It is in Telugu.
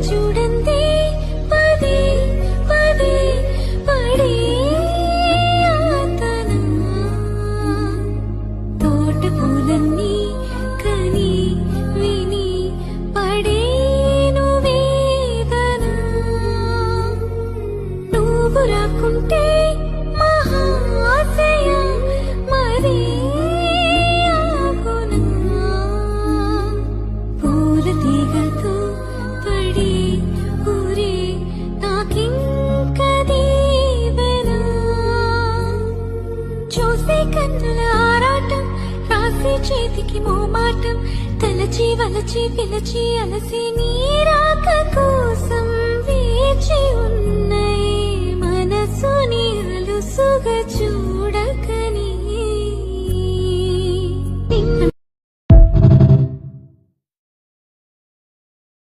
చూడండి పదే పదే పడే ఆతన తోట పూలన్నీ కని విని పడేను వేదన నువ్వు రాకుంటే మహాశయ మరే ఆగునా పూల తీగతో పడి ఊరే నాకింక దీవెనా చూసే కన్నుల ఆరాటం రాసే చేతికి మోమాటం తలచి వలచి పిలచి అలసి నీ